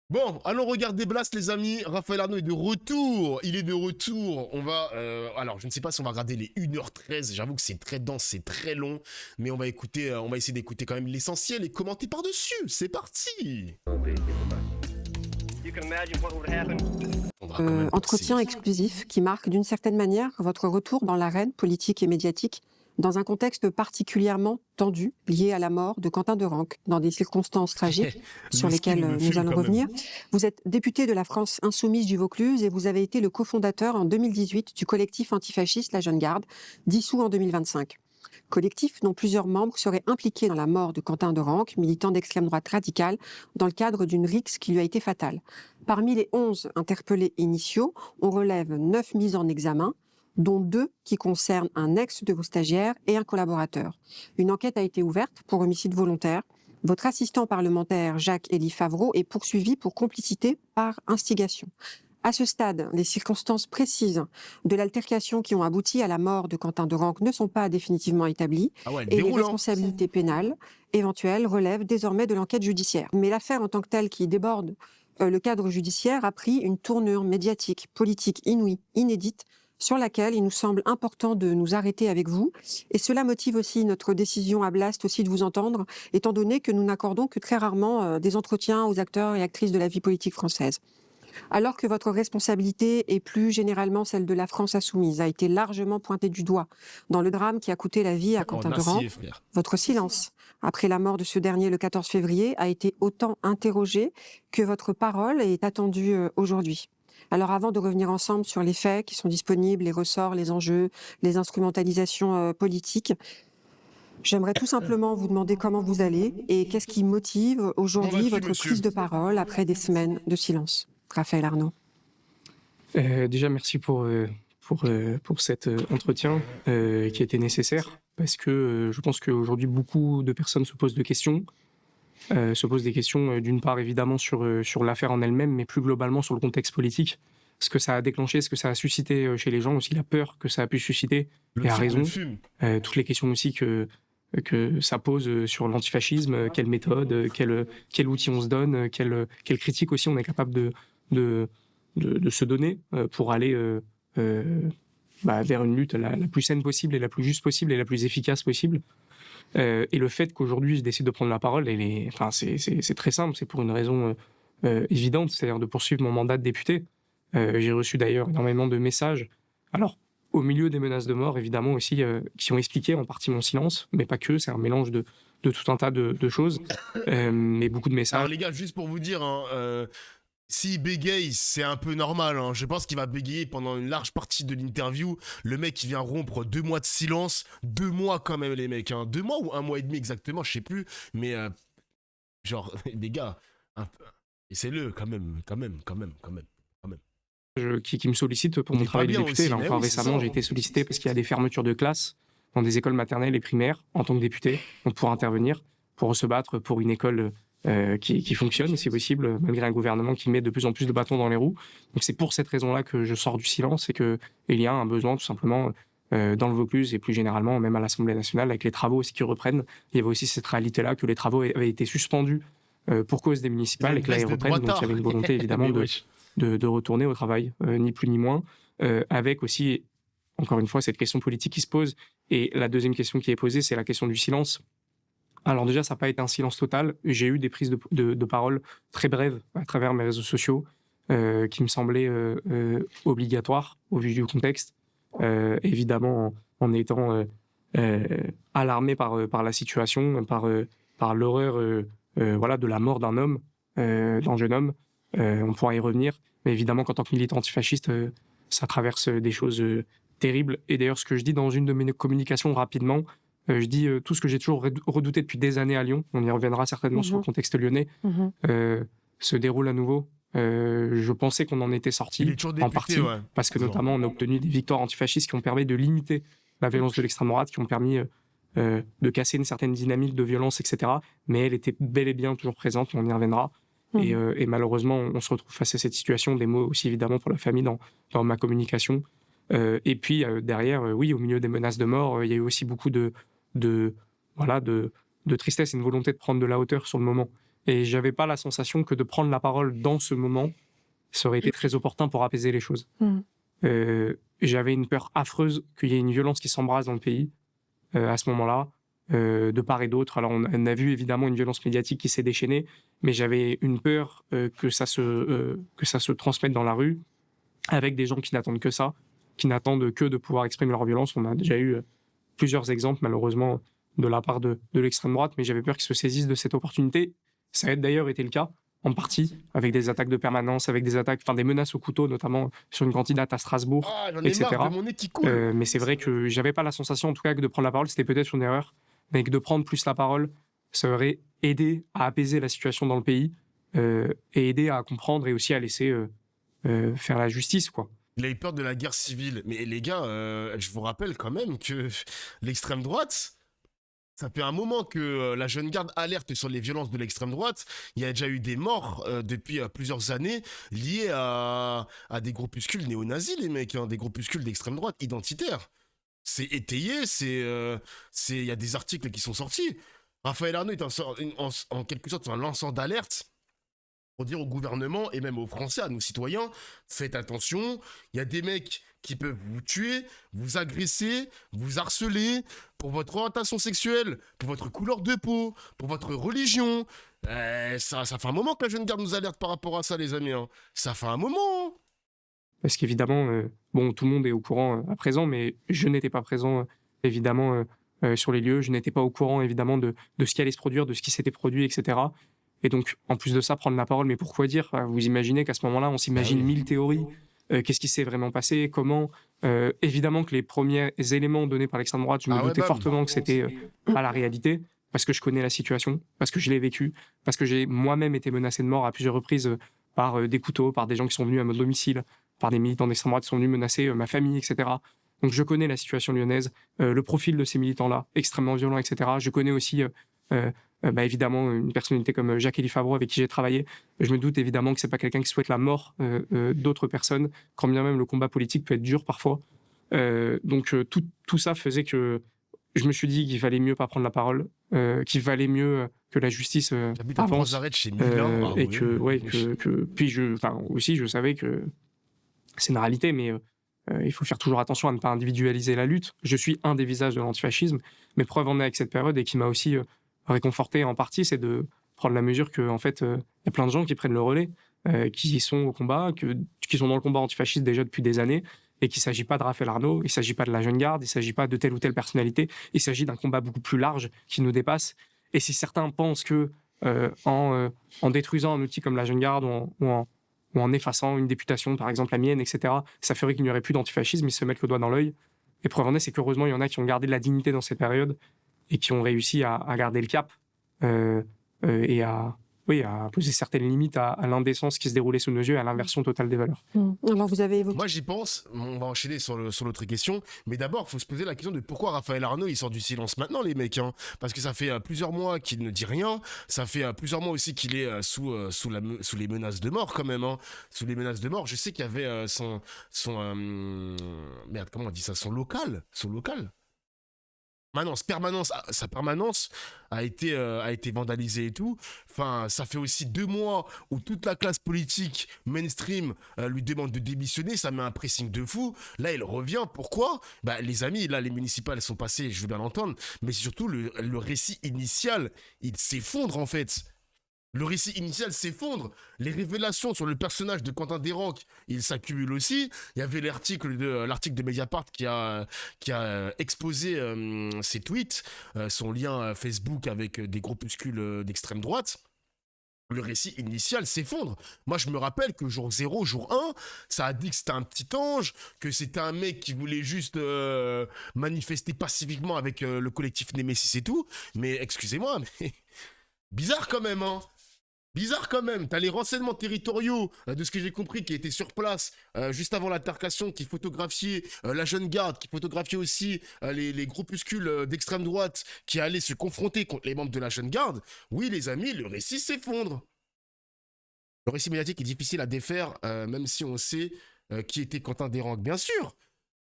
Bon, allons regarder Blast, les amis. Raphaël Arnaud est de retour. Il est de retour. On va... alors, je ne sais pas si on va regarder les 1h13. J'avoue que c'est très dense, c'est très long. Mais on va écouter, on va essayer d'écouter quand même l'essentiel et commenter par-dessus. C'est parti. On va quand même passer. Entretien exclusif qui marque d'une certaine manière votre retour dans l'arène politique et médiatique dans un contexte particulièrement tendu lié à la mort de Quentin Derenque, dans des circonstances tragiques sur Le skin lesquelles me nous fume allons quand même. revenir. Vous êtes député de la France insoumise du Vaucluse et vous avez été le cofondateur en 2018 du collectif antifasciste La Jeune Garde, dissous en 2025. Collectif dont plusieurs membres seraient impliqués dans la mort de Quentin Derenque, militant d'extrême droite radicale, dans le cadre d'une rixe qui lui a été fatale. Parmi les 11 interpellés initiaux, on relève 9 mises en examen, dont 2 qui concernent un ex de vos stagiaires et un collaborateur. Une enquête a été ouverte pour homicide volontaire. Votre assistant parlementaire, Jacques-Élie Favreau, est poursuivi pour complicité par instigation. À ce stade, les circonstances précises de l'altercation qui ont abouti à la mort de Quentin Derenque ne sont pas définitivement établies Ah ouais, et les déroulant. responsabilités pénales éventuelles relèvent désormais de l'enquête judiciaire. Mais l'affaire en tant que telle qui déborde le cadre judiciaire a pris une tournure médiatique, politique inouïe, inédite, sur laquelle il nous semble important de nous arrêter avec vous. Et cela motive aussi notre décision à Blast aussi de vous entendre, étant donné que nous n'accordons que très rarement des entretiens aux acteurs et actrices de la vie politique française. Alors que votre responsabilité et plus généralement celle de la France insoumise a été largement pointée du doigt dans le drame qui a coûté la vie à Quentin En acier, Derenque, frère. votre silence après la mort de ce dernier le 14 février a été autant interrogé que votre parole est attendue aujourd'hui. Alors avant de revenir ensemble sur les faits qui sont disponibles, les ressorts, les enjeux, les instrumentalisations politiques, j'aimerais tout simplement vous demander comment vous allez et qu'est-ce qui motive aujourd'hui votre prise de parole après des semaines de silence. Raphaël Arnaud. Déjà, merci pour cet entretien qui était nécessaire parce que je pense qu'aujourd'hui, beaucoup de personnes se posent des questions. D'une part, évidemment, sur l'affaire en elle-même, mais plus globalement sur le contexte politique. Ce que ça a déclenché, ce que ça a suscité chez les gens, aussi la peur que ça a pu susciter, et à raison. Toutes les questions aussi que ça pose sur l'antifascisme, quelle méthode, quel outil on se donne, quelle critique aussi on est capable de se donner pour aller vers une lutte la plus saine possible et la plus juste possible et la plus efficace possible. Et le fait qu'aujourd'hui je décide de prendre la parole, c'est très simple, c'est pour une raison évidente, c'est-à-dire de poursuivre mon mandat de député. J'ai reçu d'ailleurs énormément de messages, alors au milieu des menaces de mort évidemment aussi, qui ont expliqué en partie mon silence, mais pas que, c'est un mélange de tout un tas de choses, mais beaucoup de messages. Alors les gars, juste pour vous dire, hein, s'il bégaye, c'est un peu normal. Hein. Je pense qu'il va bégayer pendant une large partie de l'interview. Le mec, il vient rompre 2 mois de silence. 2 mois quand même, les mecs. Hein. 2 mois ou 1 mois et demi exactement, je sais plus. Mais genre, les gars, essayez-le quand même. Qui me sollicitent pour mon travail de député. Aussi, Là encore récemment, j'ai été sollicité parce qu'il y a des fermetures de classes dans des écoles maternelles et primaires en tant que député, donc pour intervenir, pour se battre pour une école qui fonctionne, si possible, malgré un gouvernement qui met de plus en plus de bâtons dans les roues. Donc c'est pour cette raison-là que je sors du silence et qu'il y a un besoin tout simplement dans le Vaucluse et plus généralement même à l'Assemblée nationale avec les travaux aussi qui reprennent. Il y avait aussi cette réalité-là que les travaux avaient été suspendus pour cause des municipales et que là ils reprennent. Donc il y avait une volonté évidemment de retourner au travail, ni plus ni moins, avec aussi, encore une fois, cette question politique qui se pose. Et la deuxième question qui est posée, c'est la question du silence. Alors déjà, ça n'a pas été un silence total. J'ai eu des prises de parole très brèves à travers mes réseaux sociaux qui me semblaient obligatoires au vu du contexte. Évidemment, en étant alarmé par la situation, par l'horreur de la mort d'un homme, d'un jeune homme. On pourra y revenir. Mais évidemment qu'en tant que militant antifasciste, ça traverse des choses terribles. Et d'ailleurs, ce que je dis dans une de mes communications rapidement, je dis tout ce que j'ai toujours redouté depuis des années à Lyon, on y reviendra certainement sur le contexte lyonnais, se déroule à nouveau. Je pensais qu'on en était sorti en partie, parce que notamment on a obtenu des victoires antifascistes qui ont permis de limiter la violence de l'extrême droite, qui ont permis de casser une certaine dynamique de violence, etc. Mais elle était bel et bien toujours présente, on y reviendra. Et malheureusement, on se retrouve face à cette situation, des mots aussi évidemment pour la famille dans ma communication. Et puis derrière, oui, au milieu des menaces de mort, il y a eu aussi beaucoup de tristesse et une volonté de prendre de la hauteur sur le moment. Et j'avais pas la sensation que de prendre la parole dans ce moment, ça aurait été très opportun pour apaiser les choses. J'avais une peur affreuse qu'il y ait une violence qui s'embrase dans le pays à ce moment-là, de part et d'autre. Alors on a vu évidemment une violence médiatique qui s'est déchaînée, mais j'avais une peur que ça se transmette dans la rue, avec des gens qui n'attendent que ça, qui n'attendent que de pouvoir exprimer leur violence. On a déjà eu plusieurs exemples, malheureusement, de la part de l'extrême droite, mais j'avais peur qu'ils se saisissent de cette opportunité. Ça a d'ailleurs été le cas, en partie, avec des attaques de permanence, avec des attaques, enfin des menaces au couteau, notamment sur une candidate à Strasbourg, Ah, j'en ai etc. marre de mon nez qui coule. Mais c'est vrai que j'avais pas la sensation, en tout cas, que de prendre la parole, c'était peut-être une erreur, mais que de prendre plus la parole, ça aurait aidé à apaiser la situation dans le pays et aider à comprendre et aussi à laisser faire la justice, quoi. Il a eu peur de la guerre civile. Mais les gars, je vous rappelle quand même que l'extrême droite, ça fait un moment que la jeune garde alerte sur les violences de l'extrême droite. Il y a déjà eu des morts depuis plusieurs années liés à des groupuscules néo-nazis, les mecs, hein, des groupuscules d'extrême droite identitaires. C'est étayé, il y a des articles qui sont sortis. Raphaël Arnaud est en quelque sorte un lanceur d'alerte pour dire au gouvernement et même aux Français, à nos citoyens, faites attention, il y a des mecs qui peuvent vous tuer, vous agresser, vous harceler pour votre orientation sexuelle, pour votre couleur de peau, pour votre religion. Ça fait un moment que la jeune garde nous alerte par rapport à ça, les amis. Hein. Ça fait un moment. Parce qu'évidemment, bon, tout le monde est au courant à présent, mais je n'étais pas présent, évidemment, sur les lieux. Je n'étais pas au courant, évidemment, de ce qui allait se produire, de ce qui s'était produit, etc. Et donc, en plus de ça, prendre la parole, mais pourquoi dire? Vous imaginez qu'à ce moment-là, on s'imagine 1000 théories. Qu'est-ce qui s'est vraiment passé? Comment? Évidemment que les premiers éléments donnés par l'extrême droite, je me doutais fortement que c'était pas la réalité, parce que je connais la situation, parce que je l'ai vécu, parce que j'ai moi-même été menacé de mort à plusieurs reprises par des couteaux, par des gens qui sont venus à mon domicile, par des militants d'extrême droite qui sont venus menacer ma famille, etc. Donc je connais la situation lyonnaise, le profil de ces militants-là, extrêmement violents, etc. Je connais aussi évidemment une personnalité comme Jacques-Élie Favreau avec qui j'ai travaillé. Je me doute évidemment que c'est pas quelqu'un qui souhaite la mort d'autres personnes, quand bien même le combat politique peut être dur parfois. Donc tout ça faisait que je me suis dit qu'il valait mieux pas prendre la parole, qu'il valait mieux que la justice avance Chez Milan, et puis aussi je savais que c'est une réalité, mais il faut faire toujours attention à ne pas individualiser la lutte. Je suis un des visages de l'antifascisme, mais preuve en est avec cette période et qui m'a aussi réconforté en partie, c'est de prendre la mesure que en fait, y a plein de gens qui prennent le relais, qui sont au combat, qui sont dans le combat antifasciste déjà depuis des années, et qu'il ne s'agit pas de Raphaël Arnaud, il ne s'agit pas de la jeune garde, il ne s'agit pas de telle ou telle personnalité, il s'agit d'un combat beaucoup plus large qui nous dépasse. Et si certains pensent que en détruisant un outil comme la jeune garde ou en effaçant une députation, par exemple la mienne, etc., ça ferait qu'il n'y aurait plus d'antifascisme, ils se mettent le doigt dans l'œil. Et preuve en est, c'est qu'heureusement, il y en a qui ont gardé de la dignité dans cette période et qui ont réussi à garder le cap et à poser certaines limites à l'indécence qui se déroulait sous nos yeux et à l'inversion totale des valeurs. Alors vous avez évoqué... Moi j'y pense, on va enchaîner sur l'autre question, mais d'abord il faut se poser la question de pourquoi Raphaël Arnaud il sort du silence maintenant les mecs, hein, parce que ça fait plusieurs mois qu'il ne dit rien, ça fait plusieurs mois aussi qu'il est sous les menaces de mort quand même, hein, sous les menaces de mort. Je sais qu'il y avait merde, comment on dit ça, son local sa permanence a été vandalisée et tout. Enfin, ça fait aussi 2 mois où toute la classe politique mainstream lui demande de démissionner. Ça met un pressing de fou. Là, il revient. Pourquoi? Bah, les amis, là, les municipales sont passées, je veux bien l'entendre. Mais c'est surtout le récit initial, il s'effondre en fait. Le récit initial s'effondre. Les révélations sur le personnage de Quentin Desranques, ils s'accumulent aussi. Il y avait l'article de Mediapart qui a exposé ses tweets, son lien Facebook avec des groupuscules d'extrême droite. Le récit initial s'effondre. Moi, je me rappelle que jour 0, jour 1, ça a dit que c'était un petit ange, que c'était un mec qui voulait juste manifester pacifiquement avec le collectif Némésis et tout. Mais excusez-moi, mais bizarre quand même, hein. Bizarre quand même, t'as les renseignements territoriaux, de ce que j'ai compris, qui étaient sur place juste avant l'altercation, qui photographiaient la jeune garde, qui photographiaient aussi les groupuscules d'extrême droite qui allaient se confronter contre les membres de la jeune garde. Oui les amis, le récit s'effondre. Le récit médiatique est difficile à défaire, même si on sait qui était Quentin Desranques, bien sûr.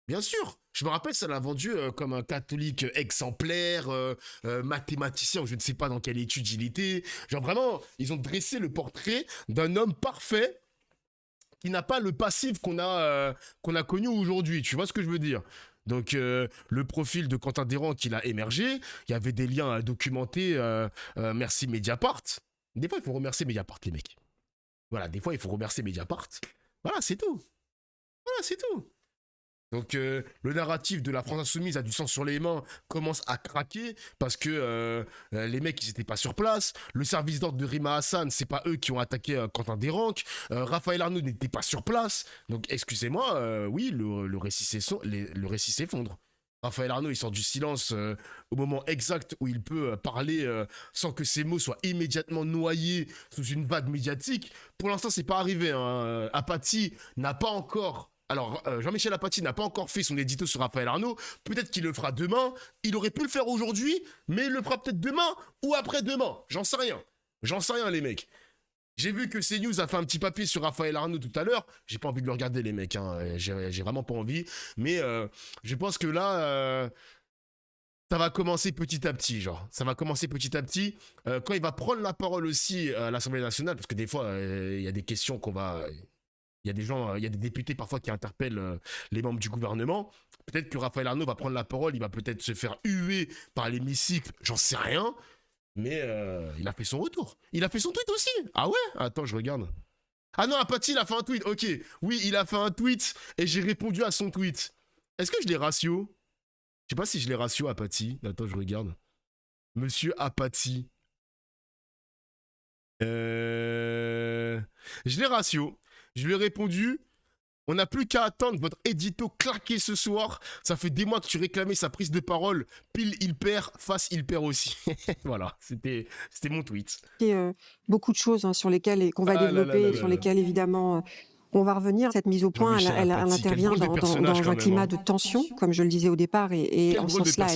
Bien sûr, je me rappelle, ça l'a vendu comme un catholique exemplaire, mathématicien, ou je ne sais pas dans quelle étude il était. Genre vraiment, ils ont dressé le portrait d'un homme parfait qui n'a pas le passif qu'on a connu aujourd'hui. Tu vois ce que je veux dire? Donc le profil de Quentin Desrands qu'il a émergé, il y avait des liens à documenter. Merci Mediapart. Des fois, il faut remercier Mediapart, les mecs. Voilà, des fois, il faut remercier Mediapart. Voilà, c'est tout. Voilà, c'est tout. Donc le narratif de la France insoumise a du sang sur les mains commence à craquer parce que les mecs ils étaient pas sur place. Le service d'ordre de Rima Hassan, c'est pas eux qui ont attaqué Quentin Desrangs. Raphaël Arnaud n'était pas sur place. Donc excusez-moi, oui le récit le récit s'effondre. Raphaël Arnaud il sort du silence au moment exact où il peut parler sans que ses mots soient immédiatement noyés sous une vague médiatique. Pour l'instant c'est pas arrivé. Hein. Apathy n'a pas encore alors, Jean-Michel Apathy n'a pas encore fait son édito sur Raphaël Arnaud. Peut-être qu'il le fera demain. Il aurait pu le faire aujourd'hui, mais il le fera peut-être demain ou après-demain. J'en sais rien. J'en sais rien, les mecs. J'ai vu que CNews a fait un petit papier sur Raphaël Arnaud tout à l'heure. J'ai pas envie de le regarder, les mecs. Hein. J'ai vraiment pas envie. Mais je pense que là, ça va commencer petit à petit, genre. Ça va commencer petit à petit. Quand il va prendre la parole aussi à l'Assemblée nationale, parce que des fois, il y a des questions qu'on va... Il y a des gens, il y a des députés parfois qui interpellent les membres du gouvernement. Peut-être que Raphaël Arnaud va prendre la parole, il va peut-être se faire huer par l'hémicycle, j'en sais rien. Mais il a fait son retour. Il a fait son tweet aussi. Ah ouais? Attends, je regarde. Ah non, Apathy, il a fait un tweet. Ok, oui, il a fait un tweet et j'ai répondu à son tweet. Est-ce que je l'ai ratio? Je sais pas si je l'ai ratio, Apathy. Attends, je regarde. Monsieur Apathy. Je l'ai ratio. Je lui ai répondu, on n'a plus qu'à attendre votre édito claqué ce soir. Ça fait des mois que tu réclamais sa prise de parole. Pile, il perd. Face, il perd aussi. Voilà, c'était mon tweet. Il y a beaucoup de choses sur lesquelles qu'on va développer, sur lesquelles évidemment on va revenir. Cette mise au point, elle intervient dans un climat de tension, comme je le disais au départ, et en ce sens-là,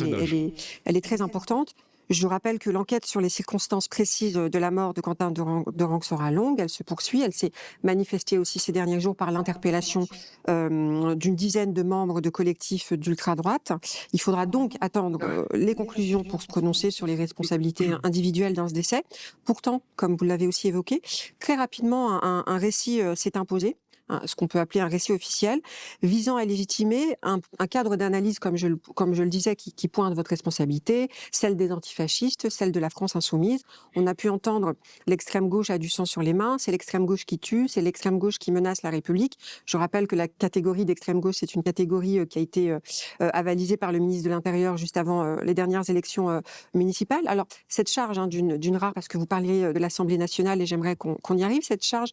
elle est très importante. Je rappelle que l'enquête sur les circonstances précises de la mort de Quentin Desrangs sera longue, elle se poursuit, elle s'est manifestée aussi ces derniers jours par l'interpellation d'une dizaine de membres de collectifs d'ultra-droite. Il faudra donc attendre les conclusions pour se prononcer sur les responsabilités individuelles dans ce décès. Pourtant, comme vous l'avez aussi évoqué, très rapidement, un récit s'est imposé, ce qu'on peut appeler un récit officiel, visant à légitimer un cadre d'analyse, comme je le disais, qui pointe votre responsabilité, celle des antifascistes, celle de la France insoumise. On a pu entendre l'extrême gauche a du sang sur les mains, c'est l'extrême gauche qui tue, c'est l'extrême gauche qui menace la République. Je rappelle que la catégorie d'extrême gauche, c'est une catégorie qui a été avalisée par le ministre de l'Intérieur juste avant les dernières élections municipales. Alors, cette charge d'une rare, parce que vous parliez de l'Assemblée nationale et j'aimerais qu'on y arrive, cette charge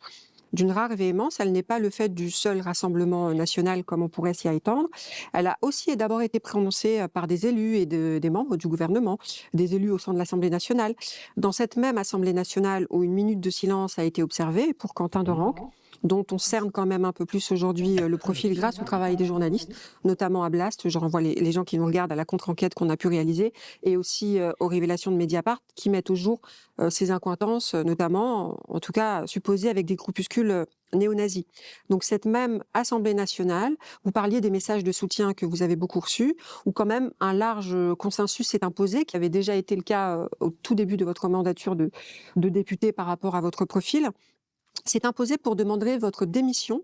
d'une rare véhémence, elle n'est pas le fait du seul Rassemblement national comme on pourrait s'y attendre. Elle a aussi et d'abord été prononcée par des élus et des membres du gouvernement, des élus au sein de l'Assemblée nationale. Dans cette même Assemblée nationale où une minute de silence a été observée pour Quentin Desrangs, dont on cerne quand même un peu plus aujourd'hui le profil grâce au travail des journalistes, notamment à Blast. Je renvoie les gens qui nous regardent à la contre-enquête qu'on a pu réaliser et aussi aux révélations de Mediapart qui mettent au jour ces incohérences, notamment, en tout cas, supposées avec des groupuscules néo-nazis. Donc cette même Assemblée nationale, vous parliez des messages de soutien que vous avez beaucoup reçus, où quand même un large consensus s'est imposé, qui avait déjà été le cas au tout début de votre mandature de député par rapport à votre profil, s'est imposé pour demander votre démission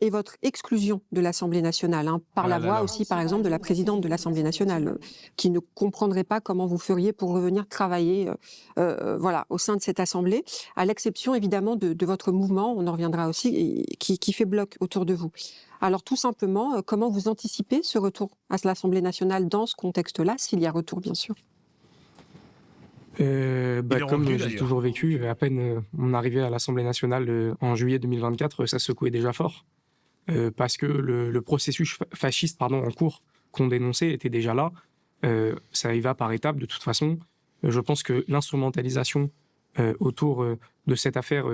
et votre exclusion de l'Assemblée nationale, par la voix aussi, par exemple, de la présidente de l'Assemblée nationale, qui ne comprendrait pas comment vous feriez pour revenir travailler au sein de cette Assemblée, à l'exception évidemment de votre mouvement, on en reviendra aussi, qui fait bloc autour de vous. Alors tout simplement, comment vous anticipez ce retour à l'Assemblée nationale dans ce contexte-là, s'il y a retour bien sûr? Comme j'ai toujours vécu, à peine on arrivait à l'Assemblée nationale en juillet 2024, ça secouait déjà fort, parce que le processus fasciste en cours qu'on dénonçait était déjà là. Ça y va par étapes de toute façon. Je pense que l'instrumentalisation autour de cette affaire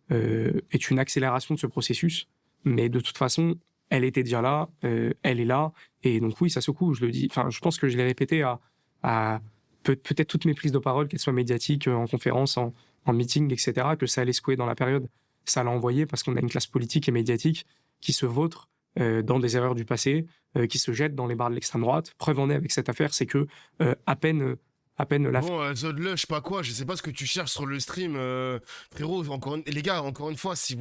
est une accélération de ce processus, mais de toute façon, elle était déjà là, elle est là, et donc oui, ça secoue, je le dis. Enfin, je pense que je l'ai répété à peut-être toutes mes prises de parole, qu'elles soient médiatiques, en conférence, en meeting, etc., que ça allait secouer dans la période. Ça l'a envoyé parce qu'on a une classe politique et médiatique qui se vautre dans des erreurs du passé, qui se jettent dans les barres de l'extrême droite. Preuve en est avec cette affaire, c'est que à peine la Bon, Zodle, je sais pas quoi, je sais pas ce que tu cherches sur le stream, frérot. Les gars, encore une fois, si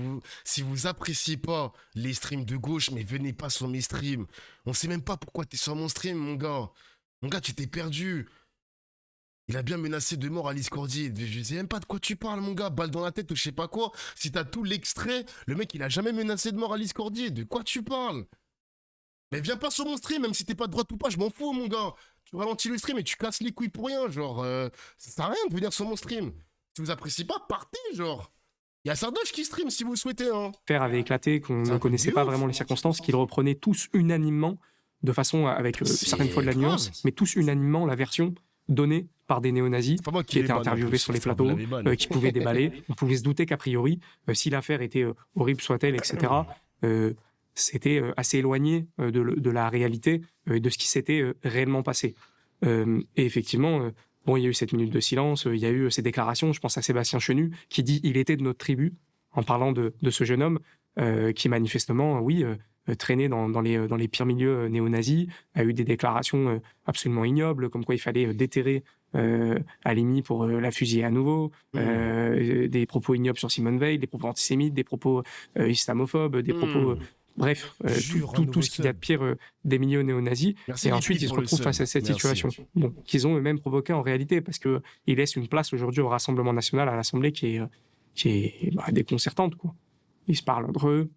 vous appréciez pas les streams de gauche, mais venez pas sur mes streams. On sait même pas pourquoi t'es sur mon stream, mon gars. Mon gars, tu t'es perdu. Il a bien menacé de mort Alice Cordier. Je sais même pas de quoi tu parles, mon gars. Balle dans la tête ou je sais pas quoi. Si t'as tout l'extrait, le mec, il a jamais menacé de mort Alice Cordier. De quoi tu parles? Mais viens pas sur mon stream, même si t'es pas de droite ou pas, je m'en fous, mon gars. Tu ralentis le stream et tu casses les couilles pour rien, genre. Ça sert à rien de venir sur mon stream. Si vous appréciez pas, partez, genre. Il y a Sardoche qui stream si vous le souhaitez, hein. l'affaire avait éclaté, qu'on ne connaissait pas vraiment les circonstances, qu'ils reprenaient tous unanimement, de façon avec certaines fois de la nuance, mais tous unanimement la version donnée par des néo-nazis C'est pas moi qui étaient les banne, en interviewés plus, sur les ça, vous plateaux, l'avez banne. qui pouvaient déballer. On pouvait se douter qu'a priori, si l'affaire était horrible soit-elle, etc., c'était assez éloigné de la réalité, de ce qui s'était réellement passé. Et effectivement, bon, il y a eu cette minute de silence, il y a eu ces déclarations, je pense à Sébastien Chenu, qui dit « il était de notre tribu », en parlant de ce jeune homme qui manifestement, traînait dans les pires milieux néo-nazis, a eu des déclarations absolument ignobles, comme quoi il fallait déterrer Halimi pour la fusiller à nouveau, des propos ignobles sur Simone Veil, des propos antisémites, des propos islamophobes, des propos... Bref, tout ce qu'il y a de pire des milieux néo-nazis. Merci Et les ensuite, filles ils se pour le retrouvent face à sub. cette Merci. situation. Bon, qu'ils ont eux-mêmes provoqué en réalité, parce qu'ils laissent une place aujourd'hui au Rassemblement national, à l'Assemblée, qui est déconcertante, quoi. Ils se parlent entre eux,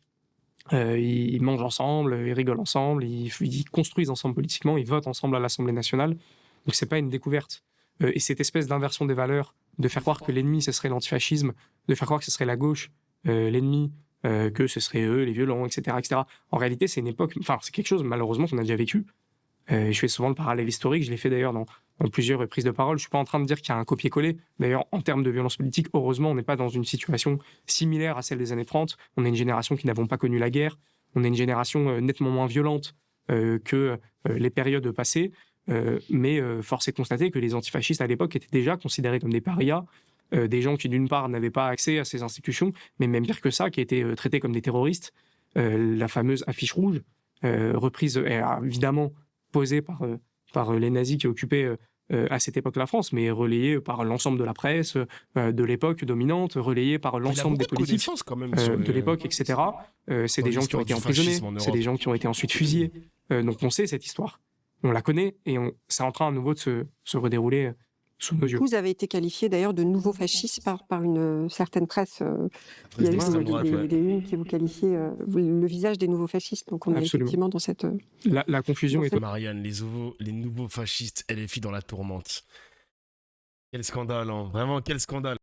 ils mangent ensemble, ils rigolent ensemble, ils construisent ensemble politiquement, ils votent ensemble à l'Assemblée nationale. Donc c'est pas une découverte. Et cette espèce d'inversion des valeurs, de faire croire que l'ennemi, ce serait l'antifascisme, de faire croire que ce serait la gauche, l'ennemi, que ce serait eux, les violents, etc., etc. En réalité, c'est une époque, enfin, c'est quelque chose, malheureusement, qu'on a déjà vécu. Je fais souvent le parallèle historique, je l'ai fait d'ailleurs dans plusieurs prises de parole. Je suis pas en train de dire qu'il y a un copier-coller. D'ailleurs, en termes de violence politique, heureusement, on n'est pas dans une situation similaire à celle des années 30. On est une génération qui n'avons pas connu la guerre. On est une génération nettement moins violente que les périodes passées. Mais force est de constater que les antifascistes à l'époque étaient déjà considérés comme des parias, des gens qui d'une part n'avaient pas accès à ces institutions, mais même pire que ça, qui étaient traités comme des terroristes. La fameuse affiche rouge, reprise évidemment posée par les nazis qui occupaient à cette époque la France, mais relayée par l'ensemble de la presse de l'époque dominante, relayée par l'ensemble des politiques quand même de l'époque, etc. C'est des gens qui ont été emprisonnés, c'est des gens qui ont été ensuite fusillés. Donc on sait cette histoire, on la connaît, et c'est en train à nouveau de se redérouler sous nos yeux. Vous avez été qualifié d'ailleurs de nouveau fasciste par une certaine presse. Il y a eu d'extrême droite, ouais. des unes qui vous qualifiaient le visage des nouveaux fascistes. Donc on est Absolument. effectivement dans cette... La confusion est Marianne, les nouveaux fascistes LFI dans la tourmente. Quel scandale, hein. Vraiment, quel scandale.